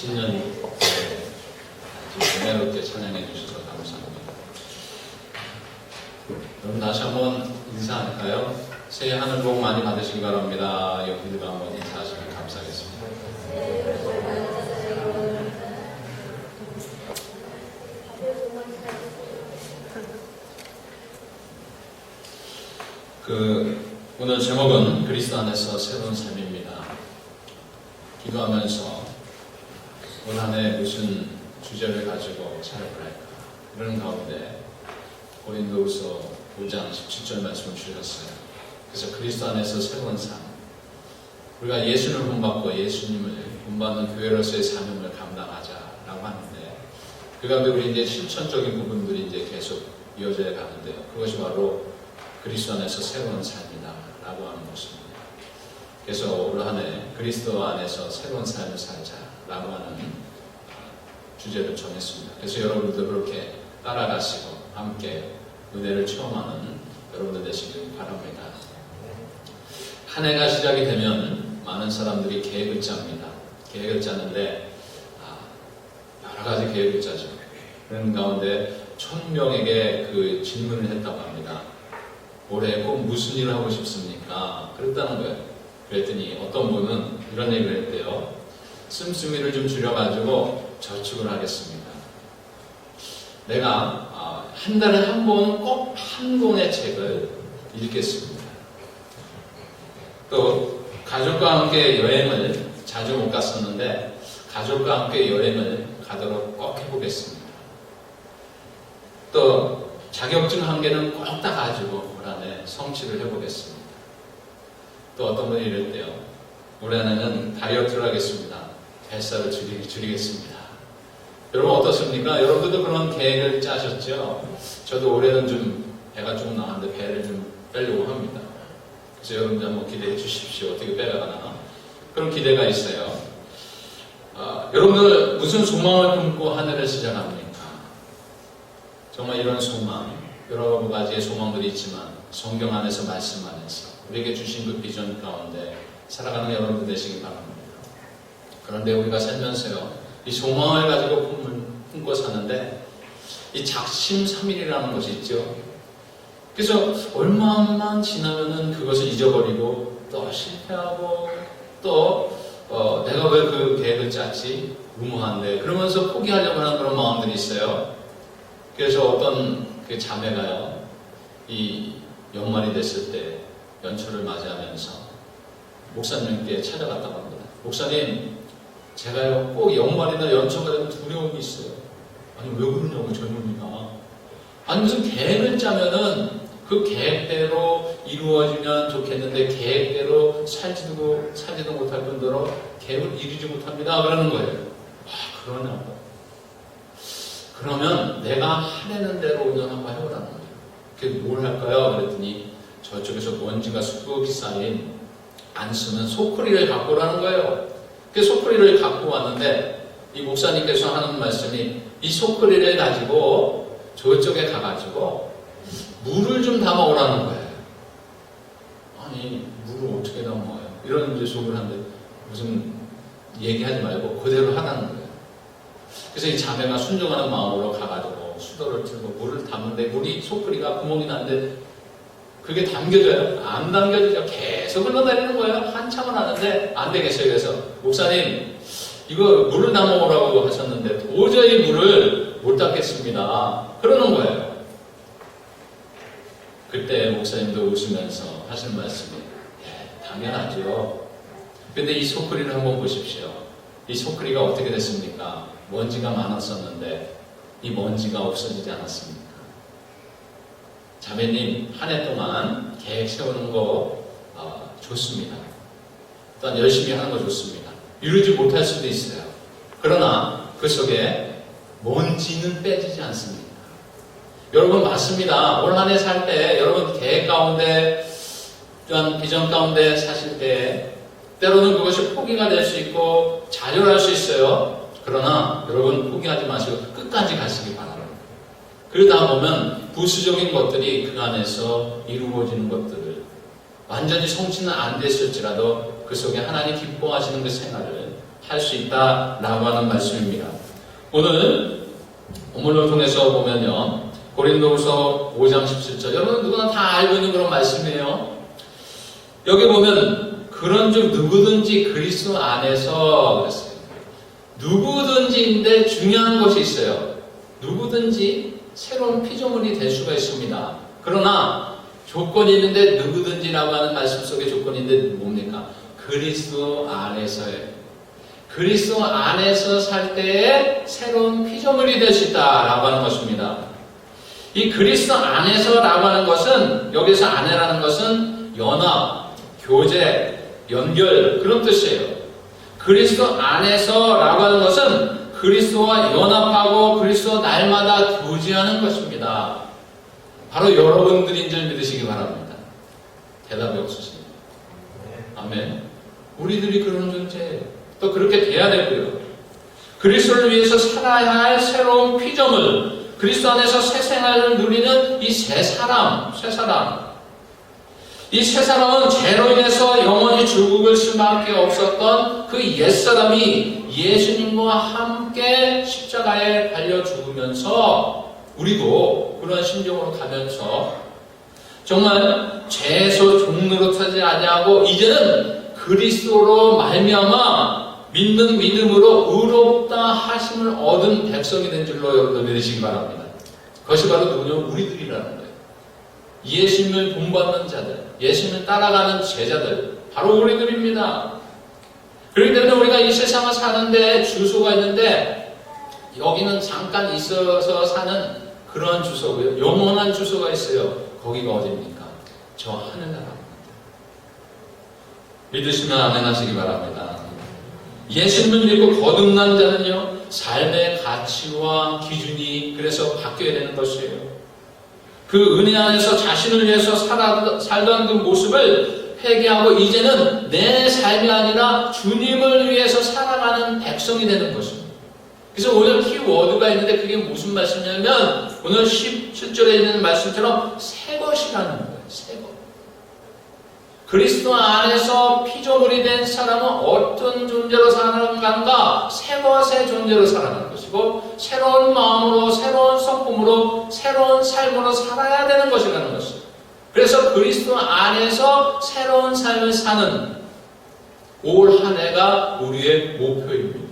신년 은혜롭게 찬양해 주셔서 감사합니다. 여러분 다시 한번 인사할까요? 새해 하늘 복 많이 받으시기 바랍니다. 여러분들과 한번 인사하시면 감사하겠습니다. 오늘 제목은 그리스도 안에서 새로운 삶입니다. 기도하면서 올 한 해 무슨 주제를 가지고 찬양을 할까? 이런 가운데 고린도후서 5장 17절 말씀을 주셨어요. 그래서 그리스도 안에서 새로운 삶, 우리가 예수를 본받고 예수님을 본받는 교회로서의 사명을 감당하자라고 하는데, 그 가운데 우리 이제 실천적인 부분들이 이제 계속 이어져 가는데요. 그것이 바로 그리스도 안에서 새로운 삶이다라고 하는 것입니다. 그래서 올 한 해 그리스도 안에서 새로운 삶을 살자라고 하는 주제를 정했습니다. 그래서 여러분들 그렇게 따라가시고 함께 은혜를 체험하는 여러분들 되시길 바랍니다. 한 해가 시작이 되면 많은 사람들이 계획을 짭니다. 계획을 짜는데 여러 가지 계획을 짜죠. 그런 가운데 1000명에게 그 질문을 했다고 합니다. 올해 꼭 무슨 일을 하고 싶습니까? 그랬다는 거예요. 그랬더니 어떤 분은 이런 얘기를 했대요. 씀씀이를 좀 줄여가지고 저축을 하겠습니다. 내가 한 달에 한 번 꼭 한 권의 책을 읽겠습니다. 또 가족과 함께 여행을 자주 못 갔었는데 가족과 함께 여행을 가도록 꼭 해보겠습니다. 또 자격증 한 개는 꼭 따가지고 올 한 해 성취를 해보겠습니다. 또 어떤 분이 이랬대요. 올해는 다이어트를 하겠습니다. 뱃살을 줄이겠습니다. 여러분 어떻습니까? 여러분들도 그런 계획을 짜셨죠? 저도 올해는 좀 배가 조금 나왔는데 배를 좀 빼려고 합니다. 그래서 여러분들 한번 기대해 주십시오. 어떻게 빼가나? 그런 기대가 있어요. 여러분들 무슨 소망을 품고 한 해를 시작합니까? 정말 이런 소망, 여러 가지의 소망들이 있지만 성경 안에서 말씀 안에서 우리에게 주신 그 비전 가운데 살아가는 여러분들 되시기 바랍니다. 그런데 우리가 살면서요, 이 소망을 가지고 품고 사는데 이 작심삼일이라는 것이 있죠. 그래서 얼마만 지나면은 그것을 잊어버리고 또 실패하고 또 내가 왜 그 계획을 짰지? 무모한데 그러면서 포기하려고 하는 그런 마음들이 있어요. 그래서 어떤 그 자매가요, 이 연말이 됐을 때 연초를 맞이하면서 목사님께 찾아갔다고 합니다. 목사님, 제가요 꼭 연말이나 연초가 되면 두려움이 있어요. 아니 왜 그러냐고 젊은이가. 아니 무슨 계획을 짜면은 그 계획대로 이루어지면 좋겠는데 계획대로 살지도 못할 뿐더러 계획을 이루지 못합니다. 그러는 거예요. 그러냐고. 그러면 내가 하려는 대로 운전 한번 해보라는 거예요. 그게 뭘 할까요? 그랬더니 저쪽에서 먼지가 수북이 쌓인 안 쓰는 소쿠리를 갖고 오라는 거예요. 그 소쿠리를 갖고 왔는데 이 목사님께서 하는 말씀이 이 소쿠리를 가지고 저쪽에 가가지고 물을 좀 담아 오라는 거예요. 아니 물을 어떻게 담아요? 이런 이제 소리를 하는데 무슨 얘기하지 말고 그대로 하라는 거예요. 그래서 이 자매가 순종하는 마음으로 가가지고 수도를 들고 물을 담는데 물이 소쿠리가 구멍이 나는데 그게 담겨져요? 안 담겨지죠. 계속 흘러다니는 거예요. 한참을 하는데 안 되겠어요. 그래서 목사님 이거 물을 담아오라고 하셨는데 도저히 물을 못 담겠습니다. 그러는 거예요. 그때 목사님도 웃으면서 하시는 말씀이 당연하죠. 근데 이 소쿠리를 한번 보십시오. 이 소쿠리가 어떻게 됐습니까? 먼지가 많았었는데 이 먼지가 없어지지 않았습니까? 자매님 한 해 동안 계획 세우는 거 좋습니다. 또한 열심히 하는 거 좋습니다. 이루지 못할 수도 있어요. 그러나 그 속에 먼지는 빼지지 않습니다. 여러분 맞습니다. 올 한 해 살 때 여러분 계획 가운데 또한 비전 가운데 사실 때 때로는 그것이 포기가 될 수 있고 좌절할 수 있어요. 그러나 여러분 포기하지 마시고 끝까지 가시기 바랍니다. 그러다 보면 부수적인 것들이 그 안에서 이루어지는 것들을 완전히 성취는 안 됐을지라도 그 속에 하나님 기뻐하시는 그 생활을 할 수 있다라고 하는 말씀입니다. 오늘 본문을 통해서 보면요, 고린도후서 5장 17절, 여러분 누구나 다 알고 있는 그런 말씀이에요. 여기 보면 그런 즉 누구든지 그리스도 안에서 그랬어요. 누구든지인데 중요한 것이 있어요. 누구든지 새로운 피조물이 될 수가 있습니다. 그러나 조건이 있는데, 누구든지라고 하는 말씀 속에 조건인데 뭡니까? 그리스도 안에서예요. 그리스도 안에서 살 때에 새로운 피조물이 될 수 있다라고 하는 것입니다. 이 그리스도 안에서라고 하는 것은, 여기서 안에라는 것은 연합, 교제, 연결, 그런 뜻이에요. 그리스도 안에서라고 하는 것은 그리스도와 연합하고 그리스도 날마다 교제하는 것입니다. 바로 여러분들인 줄 믿으시기 바랍니다. 대답이 없으십니다. 아멘. 우리들이 그런 존재예요. 또 그렇게 돼야 되고요. 그리스도를 위해서 살아야 할 새로운 피조물, 그리스도 안에서 새 생활을 누리는 이 새 사람. 이 새 사람은 죄로 인해서 영원히 죽을 수밖에 없었던 그 옛사람이 예수님과 함께 십자가에 달려 죽으면서, 우리도 그런 심정으로 가면서 정말 죄에서 종노릇하지 아니하고 이제는 그리스도로 말미암아 믿는 믿음으로 의롭다 하심을 얻은 백성이 된 줄로 여러분들 믿으시기 바랍니다. 그것이 바로 누구냐면 우리들이라는 거예요. 예수님을 본받는 자들, 예수님을 따라가는 제자들, 바로 우리들입니다. 그렇기 때문에 우리가 이 세상을 사는데 주소가 있는데, 여기는 잠깐 있어서 사는 그런 주소고요. 영원한 주소가 있어요. 거기가 어디입니까? 저 하늘나라입니다. 믿으시면 아멘 하시기 바랍니다. 예수님을 믿고 거듭난 자는요, 삶의 가치와 기준이 그래서 바뀌어야 되는 것이에요. 그 은혜 안에서 자신을 위해서 살던 그 모습을 회개하고 이제는 내 삶이 아니라 주님을 위해서 살아가는 백성이 되는 것입니다. 그래서 오늘 키워드가 있는데 그게 무슨 말씀이냐면, 오늘 17절에 있는 말씀처럼 새 것이라는 거예요. 새 것. 그리스도 안에서 피조물이 된 사람은 어떤 존재로 살아가는가? 새 것의 존재로 살아가는 것이고, 새로운 마음으로, 새로운 성품으로, 새로운 삶으로 살아야 되는 것이라는 것이죠. 그래서 그리스도 안에서 새로운 삶을 사는 올 한 해가 우리의 목표입니다.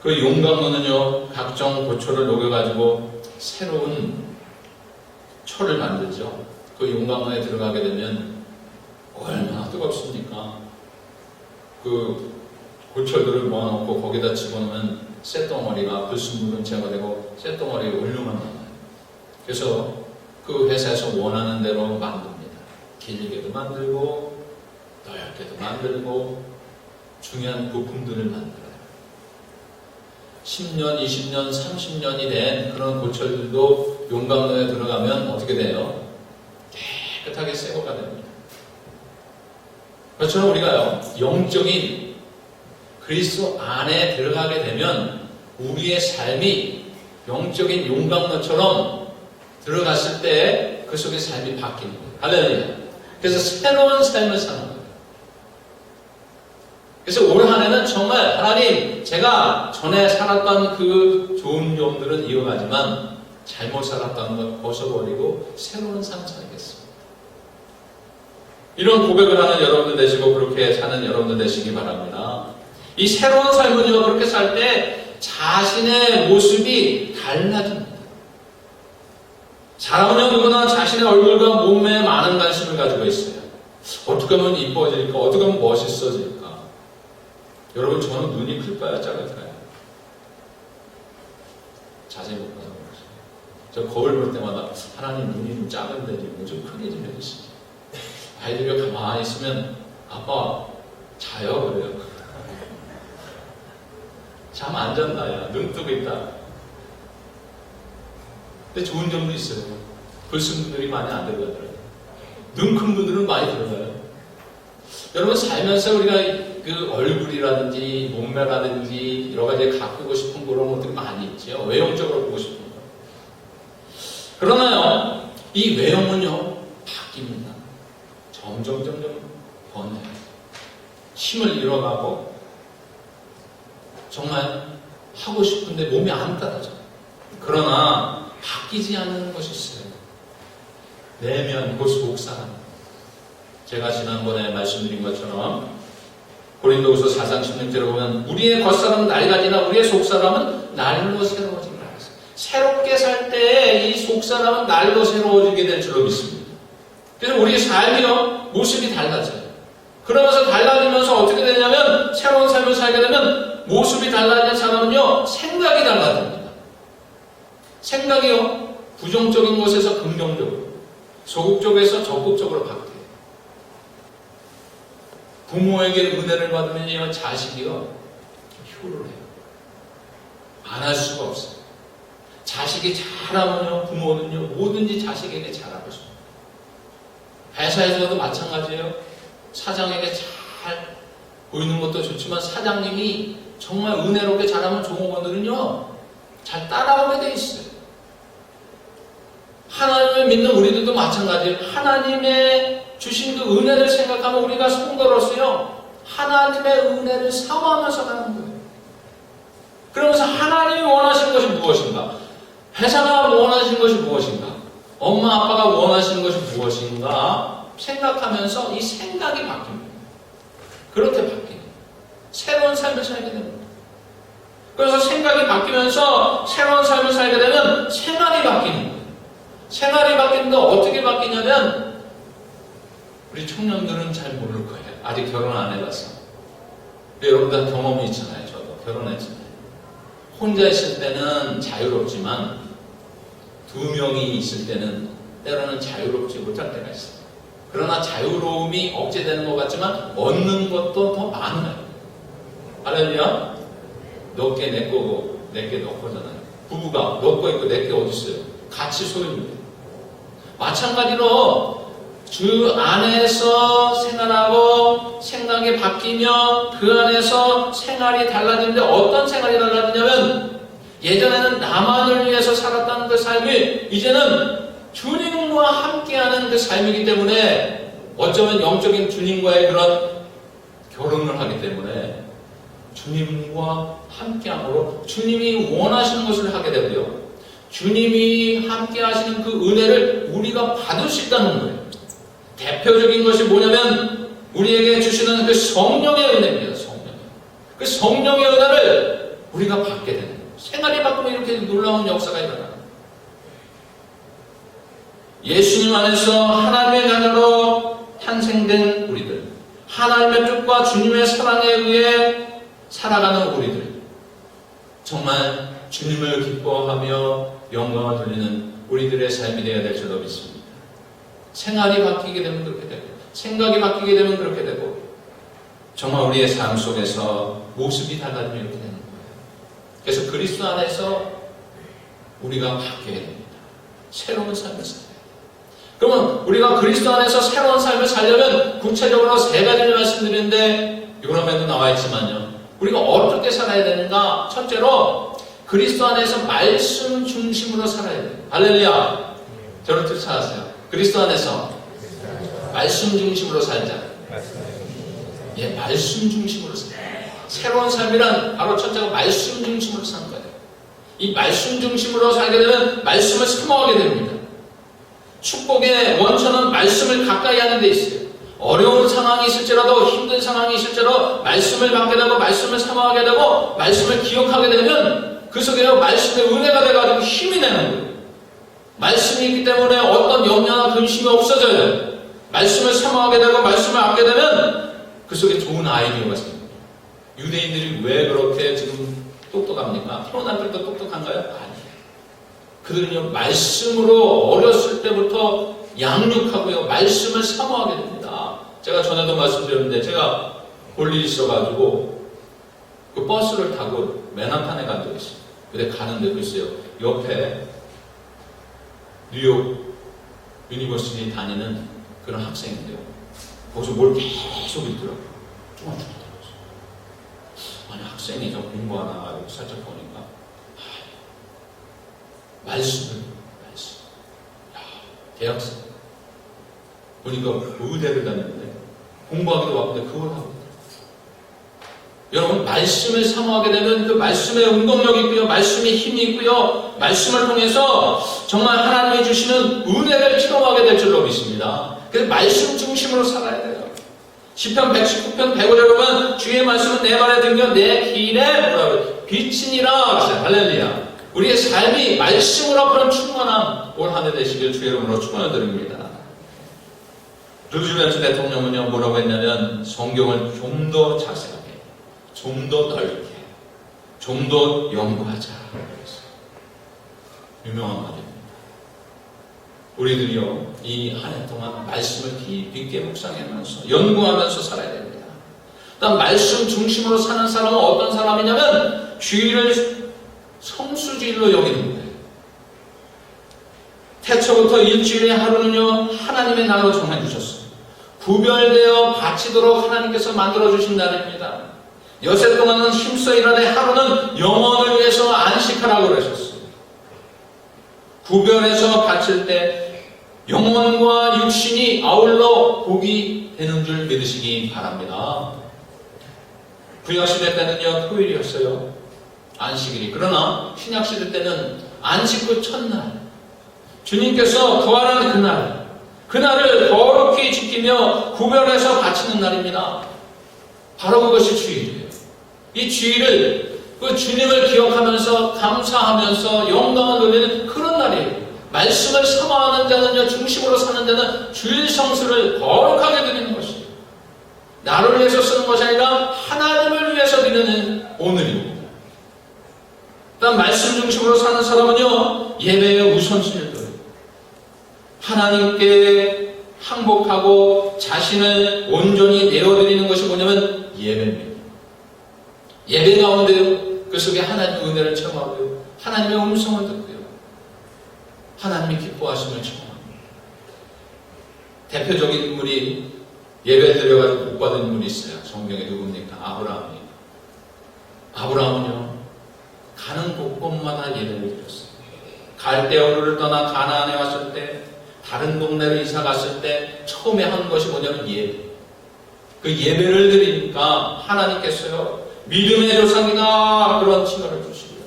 그 용광로는요, 각종 고초를 녹여가지고 새로운 철을 만들죠. 그 용광로에 들어가게 되면 얼마나 뜨겁습니까? 그 고철들을 모아놓고 거기다 집어넣으면 쇳덩어리가 불순물은 제거되고 쇳덩어리가 올려만 남아요. 그래서 그 회사에서 원하는 대로 만듭니다. 길게도 만들고 넓게도 만들고 중요한 부품들을 만들어요. 10년, 20년, 30년이 된 그런 고철들도 용광로에 들어가면 어떻게 돼요? 깨끗하게 새거가 됩니다. 그렇죠. 우리가요, 영적인 그리스도 안에 들어가게 되면 우리의 삶이 영적인 용광로처럼 들어갔을 때 그 속에 삶이 바뀌는 거예요. 할렐루야. 그래서 새로운 삶을 사는 거예요. 그래서 올 한 해는 정말 하나님, 제가 전에 살았던 그 좋은 점들은 이어가지만 잘못 살았던 것 벗어버리고 새로운 삶 살겠습니다. 이런 고백을 하는 여러분들 되시고 그렇게 사는 여러분들 되시기 바랍니다. 이 새로운 삶은요, 그렇게 살 때 자신의 모습이 달라집니다. 사람은요, 누구나 자신의 얼굴과 몸매에 많은 관심을 가지고 있어요. 어떻게 하면 이뻐질까? 어떻게 하면 멋있어질까? 여러분, 저는 눈이 클까요? 작을까요? 자세히 못 봐서 그러죠. 저 거울 볼 때마다 하나님 눈이 좀 작은데 좀 크게 좀 해주시지. 아이들이 가만히 있으면 아빠 자요? 그래요. 잠 안 잔다, 야. 눈 뜨고 있다. 근데 좋은 점도 있어요. 글쓴 분들이 많이 안 들어가더라고요. 눈 큰 분들은 많이 들어가요. 여러분, 살면서 우리가 그 얼굴이라든지 몸매라든지 여러 가지 가꾸고 싶은 그런 것들이 많이 있죠. 외형적으로 보고 싶은 거. 그러나요, 이 외형은요, 바뀝니다. 점점 변해요. 힘을 잃어가고 정말 하고 싶은데 몸이 안 따라져. 그러나 바뀌지 않는 것이 있어요. 내면 그 속사람. 제가 지난번에 말씀드린 것처럼 고린도후서 4장 16절에 보면 우리의 겉사람은 낡아지나 우리의 속사람은 날로 새로워진다. 새롭게 살 때 이 속사람은 날로 새로워지게 될 줄로 믿습니다. 그래서 우리의 삶이요 모습이 달라져요. 그러면서 달라지면서 어떻게 되냐면 새로운 삶을 살게 되면 모습이 달라진 사람은요 생각이 달라집니다. 생각이요 부정적인 것에서 긍정적으로, 소극적에서 적극적으로 바뀌어요. 부모에게 은혜를 받으면요 자식이요 효를 해요. 안 할 수가 없어요. 자식이 잘하면요 부모는요 뭐든지 자식에게 잘하고 싶어요. 회사에서도 마찬가지예요. 사장에게 잘 보이는 것도 좋지만 사장님이 정말 은혜롭게 잘하면 종업원들은요 잘 따라오게 돼 있어요. 하나님을 믿는 우리들도 마찬가지예요. 하나님의 주신 그 은혜를 생각하면 우리가 성도로서요 하나님의 은혜를 사모하면서 가는 거예요. 그러면서 하나님이 원하시는 것이 무엇인가? 회사가 원하시는 것이 무엇인가? 엄마 아빠가 원하시는 것이 무엇인가? 생각하면서 이 생각이 바뀝니다. 그렇게 바뀌는 새로운 삶을 살게 됩니다. 그래서 생각이 바뀌면서 새로운 삶을 살게 되면 생활이 바뀌는 거예요. 생활이 바뀌는데 어떻게 바뀌냐면 우리 청년들은 잘 모를 거예요. 아직 결혼 안 해봤어. 여러분들 경험이 있잖아요. 저도 결혼했잖아요. 혼자 있을 때는 자유롭지만 두 명이 있을 때는 때로는 자유롭지 못할 때가 있어요. 그러나 자유로움이 억제되는 것 같지만 얻는 것도 더 많아요. 할렐루야? 너께 내 거고 내게 너 거잖아요. 부부가 너 거 있고 내 게 어디 있어요? 같이 소유입니다. 마찬가지로 주 안에서 생활하고 생각이 바뀌며 그 안에서 생활이 달라지는데 어떤 생활이 달라지냐면 예전에는 나만을 위해서 살았던 그 삶이 이제는 주님과 함께하는 그 삶이기 때문에 어쩌면 영적인 주님과의 그런 결혼을 하기 때문에 주님과 함께함으로 주님이 원하시는 것을 하게 되고요. 주님이 함께하시는 그 은혜를 우리가 받을 수 있다는 거예요. 대표적인 것이 뭐냐면 우리에게 주시는 그 성령의 은혜입니다. 그 성령의 은혜를 우리가 받게 되는 거예요. 생활이 바꾸면 이렇게 놀라운 역사가 일어나요. 예수님 안에서 하나님의 자녀로 탄생된 우리들, 하나님의 뜻과 주님의 사랑에 의해 살아가는 우리들, 정말 주님을 기뻐하며 영광을 돌리는 우리들의 삶이 되어야 될 줄로 믿습니다. 생활이 바뀌게 되면 그렇게 되고, 생각이 바뀌게 되면 그렇게 되고, 정말 우리의 삶 속에서 모습이 달라지면 이렇게 되는 거예요. 그래서 그리스도 안에서 우리가 바뀌어야 됩니다. 새로운 삶을 살아야 돼요. 그러면 우리가 그리스도 안에서 새로운 삶을 살려면 구체적으로 세 가지를 말씀드리는데 요람에도 나와 있지만요. 우리가 어떻게 살아야 되는가? 첫째로 그리스도 안에서 말씀 중심으로 살아야 돼요. 할렐루야. 저를 쫓아가세요. 그리스도 안에서 말씀 중심으로 살자. 예, 말씀 중심으로 살자. 새로운 삶이란 바로 첫째가 말씀 중심으로 사는 거예요. 이 말씀 중심으로 살게 되면 말씀을 사모하게 됩니다. 축복의 원천은 말씀을 가까이 하는 데 있어요. 어려운 상황이 있을지라도 힘든 상황이 있을지라도 말씀을 받게 되고 말씀을 사모하게 되고 말씀을 기억하게 되면 그 속에 말씀의 은혜가 돼가지고 힘이 나는 거예요. 말씀이 있기 때문에 어떤 염려나 근심이 없어져요. 말씀을 사모하게 되고 말씀을 얻게 되면 그 속에 좋은 아이디어가 생깁니다. 유대인들이 왜 그렇게 지금 똑똑합니까? 태어날 때부터 똑똑한가요? 아니에요. 그들은요 말씀으로 어렸을 때부터 양육하고요 말씀을 사모하게 됩니다. 제가 전에도 말씀드렸는데 제가 볼 일이 있어가지고 그 버스를 타고 맨하탄에 간 적이 있어요. 근데 가는데 글쎄요 옆에 뉴욕 유니버시티 다니는 그런 학생인데요. 거기서 뭘 계속 읽더라고요. 쭈글쭈글. 아니 학생이 좀 공부하나 이렇게 살짝 보니까 말씀. 야, 대학생. 보니까 의대를 다녔는데 공부하기도 바쁜데 그걸 하고 있더라고요. 여러분, 말씀을 사모하게 되면 그 말씀에 운동력이 있고요, 말씀에 힘이 있고요, 말씀을 통해서 정말 하나님이 주시는 은혜를 체험하게 될 줄로 믿습니다. 그래서 말씀 중심으로 살아야 돼요. 시편 119편 105절 보면 주의 말씀은 내 발에 등겨 내 길에 뭐라고 빛이니라. 할렐루야. 우리의 삶이 말씀으로 앞으로 충만한 올 한 해 되시길 주의 이름으로 축원을 드립니다. 루즈벨트 대통령은요, 뭐라고 했냐면 성경을 좀 더 자세하게, 좀 더 넓게, 좀 더 연구하자. 유명한 말입니다. 우리들이요, 이 한 해 동안 말씀을 깊이 있게 묵상하면서 연구하면서 살아야 됩니다. 일단 말씀 중심으로 사는 사람은 어떤 사람이냐면 주일을 성수주일로 여기는 거예요. 태초부터 일주일의 하루는요, 하나님의 날로 정해주셨어요. 구별되어 바치도록 하나님께서 만들어주신 날입니다. 여세 동안은 힘써 일하되 하루는 영혼을 위해서 안식하라고 그러셨어요. 구별해서 바칠 때 영혼과 육신이 아울러 복이 되는 줄 믿으시기 바랍니다. 구약시대 때는요, 토요일이었어요. 안식일이. 그러나 신약시대 때는 안식 후 첫날, 주님께서 부활하는 그날을 거룩히 지키며 구별해서 바치는 날입니다. 바로 그것이 주일이에요. 이 주일을 그 주님을 기억하면서 감사하면서 영광을 돌리는 그런 날이에요. 말씀을 사모하는 자는요, 중심으로 사는 자는 주일 성수를 거룩하게 드리는 것이에요. 나를 위해서 쓰는 것이 아니라 하나님을 위해서 드리는 오늘입니다. 일단 말씀 중심으로 사는 사람은요, 예배의 우선순위를 둬요. 하나님께 항복하고 자신을 온전히 내어드리는 것이 뭐냐면 예배입니다. 예배 가운데요, 그 속에 하나님의 은혜를 체험하고요, 하나님의 음성을 듣고요, 하나님이 기뻐하심을 체험합니다. 대표적인 인물이 예배를 드려가지고 복받은 인물이 있어요. 성경에 누굽니까? 아브라함이에요. 아브라함은요, 가는 곳곳마다 예배를 드렸어요. 갈대아우르를 떠나 가나안에 왔을 때, 다른 동네로 이사 갔을 때 처음에 한 것이 뭐냐면 예배. 그 예배를 드리니까 하나님께서요, 믿음의 조상이다 그런 칭호를 주시고요.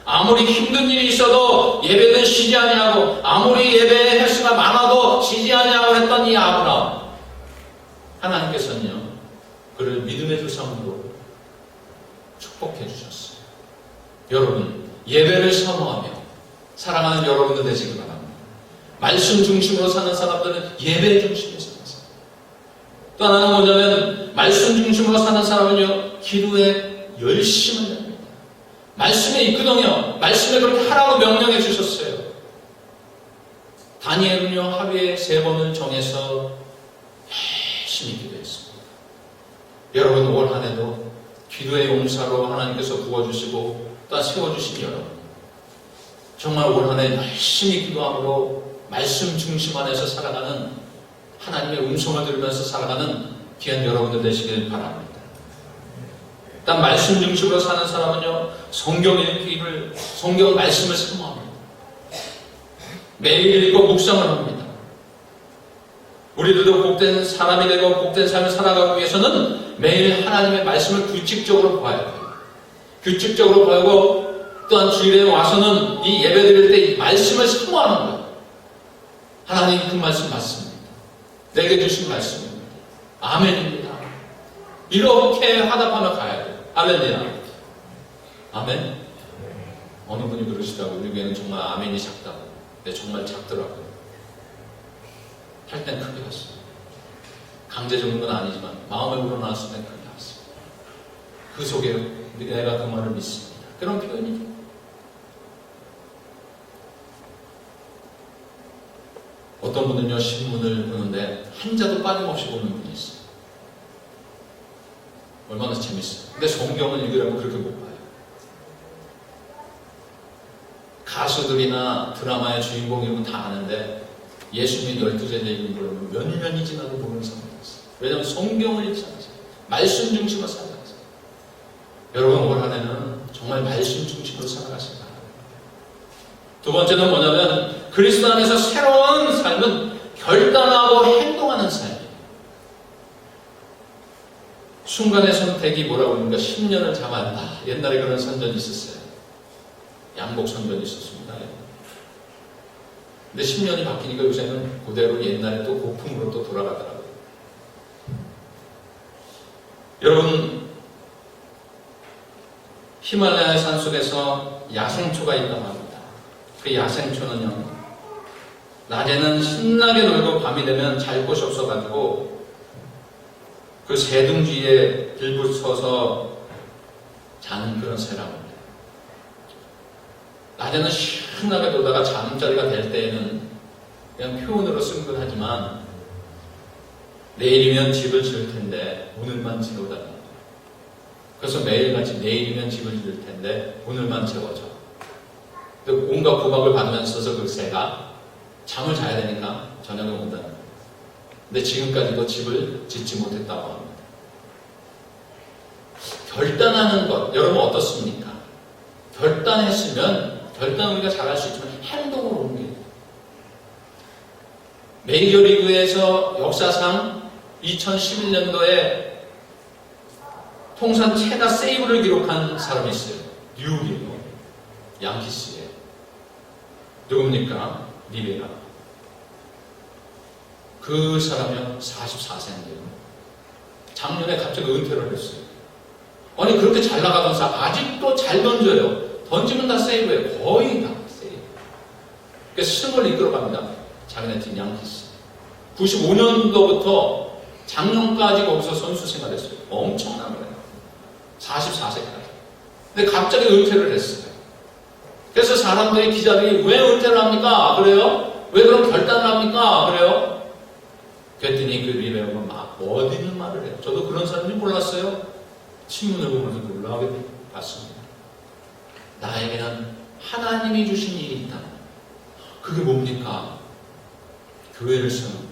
아무리 힘든 일이 있어도 예배는 쉬지 아니하고, 아무리 예배의 횟수가 많아도 쉬지 아니하고 했던 이 아브라함, 하나님께서는요, 그를 믿음의 조상으로 축복해 주셨어요. 여러분, 예배를 사모하며 사랑하는 여러분들 되시기 바랍니다. 말씀 중심으로 사는 사람들은 예배 중심으로 사는 사람. 또 하나는 뭐냐면 말씀 중심으로 사는 사람은요, 기도에 열심을 합니다. 말씀에 있거든요. 말씀에 그렇게 하라고 명령해 주셨어요. 다니엘은요, 하루에 3번을 정해서 열심히 기도했습니다. 여러분, 올 한 해도 기도의 용사로 하나님께서 부어주시고 또 세워주신 여러분, 정말 올 한 해 열심히 기도함으로 말씀 중심 안에서 살아가는, 하나님의 음성을 들으면서 살아가는 귀한 여러분들 되시길 바랍니다. 일단 말씀 중심으로 사는 사람은요, 성경 읽기를, 성경 말씀을 사모합니다. 매일 읽고 묵상을 합니다. 우리들도 복된 사람이 되고 복된 삶을 살아가기 위해서는 매일 하나님의 말씀을 규칙적으로 봐야 돼요. 규칙적으로 보고 또한 주일에 와서는 이 예배 드릴 때 이 말씀을 사모하는 거예요. 하나님, 그 말씀 맞습니다. 내게 주신 말씀입니다. 아멘입니다. 이렇게 화답하며 가야 돼요. 할렐루야. 아멘. 어느 분이 그러시다고, 우리 교회는 정말 아멘이 작다고. 근데 정말 작더라고요. 할 땐 크게 했어요. 강제적인 건 아니지만 마음에 우러나왔을 땐 크게 했어요. 그 속에 내가 그 말을 믿습니다. 그런 표현이죠. 어떤 분은요, 신문을 보는데 한 자도 빠짐없이 보는 분이 있어요. 얼마나 재밌어요. 근데 성경을 읽으라고 그렇게 못 봐요. 가수들이나 드라마의 주인공 이름은 다 아는데 예수님 12제자 이름 부르면 몇 년이 지나도 모르는 사람이 있어요. 왜냐하면 성경을 읽지 않아서, 말씀 중심으로 살아가세요. 여러분, 올 한 해는 정말 말씀 중심으로 살아가시기 바랍니다. 두 번째는 뭐냐면 그리스도 안에서 새로운 삶은 결단하고 행동하는 삶이에요. 순간의 선택이 뭐라고 하는가 10년을 잡아한다. 옛날에 그런 선전이 있었어요. 양복 선전이 있었습니다. 근데 10년이 바뀌니까 요새는 그대로 옛날에 또 고풍으로 또 돌아가더라고요. 여러분, 히말라야 산속에서 야생초가 있다고 합니다. 그 야생초는요, 낮에는 신나게 놀고 밤이 되면 잘 곳이 없어가지고 그 새둥지에 들붙어서 자는 그런 새랍니다. 낮에는 신나게 놀다가 잠자리가 될 때에는 그냥 표현으로 쓴 건 하지만 내일이면 집을 지을 텐데 오늘만 지우다. 그래서 매일같이 내일이면 집을 지을 텐데 오늘만 채워져. 온갖 구박을 받으면서 그 새가 잠을 자야 되니까 저녁에 온다는 거예요. 근데 지금까지도 집을 짓지 못했다고 합니다. 결단하는 것, 여러분 어떻습니까? 결단 우리가 잘할 수 있지만 행동으로 옮겨야 돼요. 메이저리그에서 역사상 2011년도에 통산 최다 세이브를 기록한 사람이 있어요. 뉴욕이에요. 양키스예요. 누굽니까? 리베라. 그 사람이 44세인데요. 작년에 갑자기 은퇴를 했어요. 아니 그렇게 잘 나가던 사람 아직도 잘 던져요. 던지면 다 세이브예요. 거의 다 세이브. 그래서 승을 이끌어갑니다. 자기네 팀 양키스. 95년도부터 작년까지 거기서 선수 생활했어요. 엄청난 거예요. 44세까지. 근데 갑자기 은퇴를 했어요. 그래서 사람들이, 기자들이 왜 은퇴를 합니까? 그래요? 왜 그런 결단을 합니까? 그래요? 그랬더니 그 리베어가 막 어디는 말을 해요. 저도 그런 사람인지 몰랐어요. 신문을 보면서 놀라게 봤습니다. 나에게는 하나님이 주신 일이 있다. 그게 뭡니까? 교회를 세우는 것.